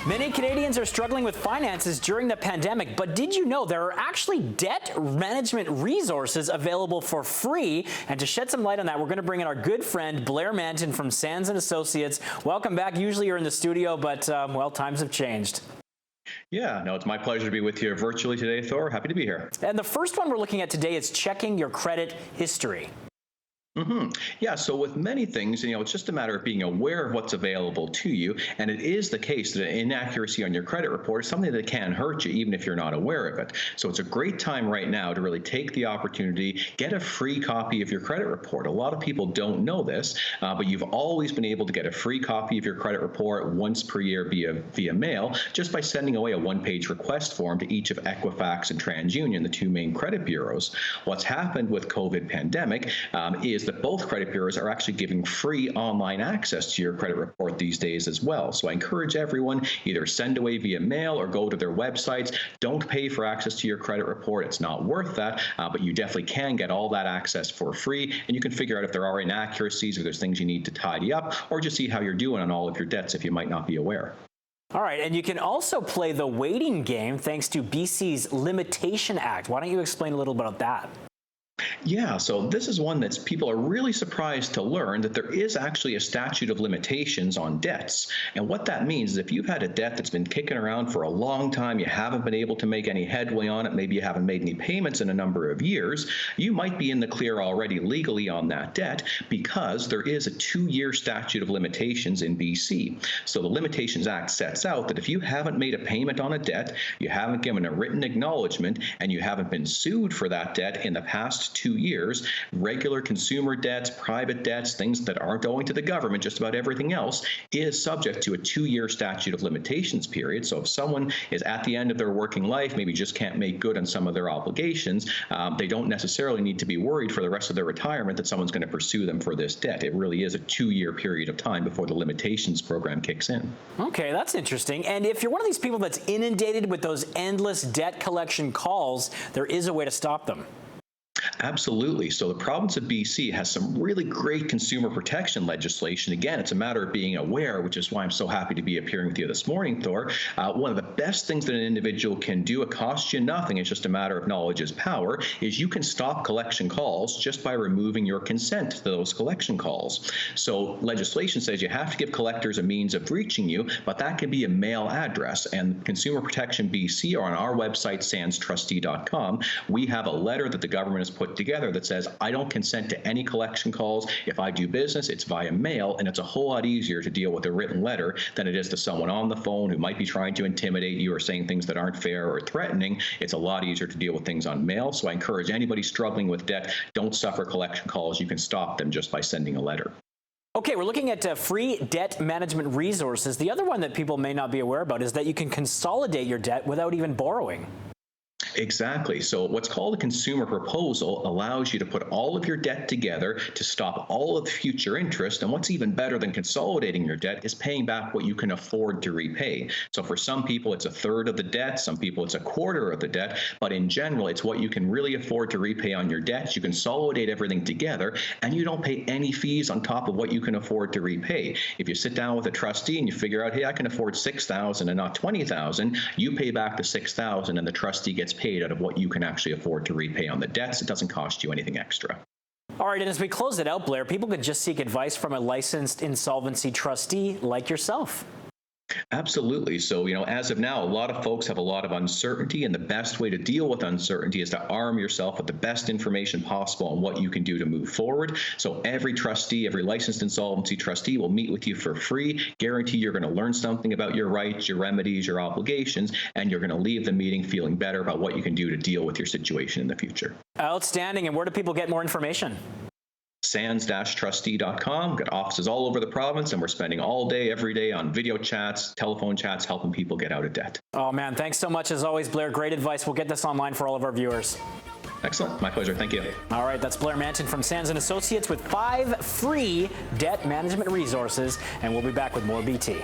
Many Canadians are struggling with finances during the pandemic, but did you know there are actually debt management resources available for free? And to shed some light on that, we're going to bring in our good friend Blair Manton from Sands & Associates. Welcome back. Usually you're in the studio, but well, times have changed. Yeah, no, it's my pleasure to be with you virtually today, Thor. Happy to be here. And the first one we're looking at today is checking your credit history. Yeah, so with many things, it's just a matter of being aware of what's available to you. And it is the case that an inaccuracy on your credit report is something that can hurt you, even if you're not aware of it. So it's a great time right now to really take the opportunity, get a free copy of your credit report. A lot of people don't know this, but you've always been able to get a free copy of your credit report once per year via mail, just by sending away a one-page request form to each of Equifax and TransUnion, the two main credit bureaus. What's happened with COVID pandemic is that both credit bureaus are actually giving free online access to your credit report these days as well. So I encourage everyone, either send away via mail or go to their websites. Don't pay for access to your credit report. It's not worth that, but you definitely can get all that access for free, and you can figure out if there are inaccuracies or there's things you need to tidy up, or just see how you're doing on all of your debts if you might not be aware. All right, and you can also play the waiting game thanks to BC's Limitation Act. Why don't you explain a little bit about that? Yeah, so this is one that people are really surprised to learn that there is actually a statute of limitations on debts. And what that means is if you've had a debt that's been kicking around for a long time, you haven't been able to make any headway on it, maybe you haven't made any payments in a number of years, you might be in the clear already legally on that debt because there is a 2-year statute of limitations in BC. So the Limitations Act sets out that if you haven't made a payment on a debt, you haven't given a written acknowledgement, and you haven't been sued for that debt in the past 2 years, regular consumer debts, private debts, things that aren't owing to the government, just about everything else, is subject to a 2-year statute of limitations period. So if someone is at the end of their working life, maybe just can't make good on some of their obligations, they don't necessarily need to be worried for the rest of their retirement that someone's going to pursue them for this debt. It really is a 2-year period of time before the limitations program kicks in. Okay, that's interesting. And if you're one of these people that's inundated with those endless debt collection calls, there is a way to stop them. Absolutely. So the province of BC has some really great consumer protection legislation. Again, it's a matter of being aware, which is why I'm so happy to be appearing with you this morning, Thor. One of the best things that an individual can do, it costs you nothing, it's just a matter of knowledge is power, is you can stop collection calls just by removing your consent to those collection calls. So legislation says you have to give collectors a means of reaching you, but that can be a mail address. And Consumer Protection BC, or on our website, sandstrustee.com, we have a letter that the government has put together that says, I don't consent to any collection calls. If I do business, it's via mail, and it's a whole lot easier to deal with a written letter than it is to someone on the phone who might be trying to intimidate you or saying things that aren't fair or threatening. It's a lot easier to deal with things on mail. So I encourage anybody struggling with debt, don't suffer collection calls. You can stop them just by sending a letter. Okay, we're looking at free debt management resources. The other one that people may not be aware about is that you can consolidate your debt without even borrowing. Exactly. So what's called a consumer proposal allows you to put all of your debt together to stop all of the future interest. And what's even better than consolidating your debt is paying back what you can afford to repay. So for some people, it's a third of the debt. Some people, it's a quarter of the debt. But in general, it's what you can really afford to repay on your debts. You consolidate everything together, and you don't pay any fees on top of what you can afford to repay. If you sit down with a trustee and you figure out, hey, I can afford $6,000 and not $20,000, you pay back the $6,000, and the trustee gets paid out of what you can actually afford to repay on the debts. It doesn't cost you anything extra. All right, and as we close it out, Blair, people could just seek advice from a licensed insolvency trustee like yourself. Absolutely. So, as of now, a lot of folks have a lot of uncertainty, and the best way to deal with uncertainty is to arm yourself with the best information possible on what you can do to move forward. So every trustee, every licensed insolvency trustee will meet with you for free, guarantee you're going to learn something about your rights, your remedies, your obligations, and you're going to leave the meeting feeling better about what you can do to deal with your situation in the future. Outstanding. And where do people get more information? sands-trustee.com. We've got offices all over the province, and we're spending all day, every day on video chats, telephone chats, helping people get out of debt. Oh, man. Thanks so much, as always, Blair. Great advice. We'll get this online for all of our viewers. Excellent. My pleasure. Thank you. All right. That's Blair Manton from Sands & Associates with 5 free debt management resources, and we'll be back with more BT.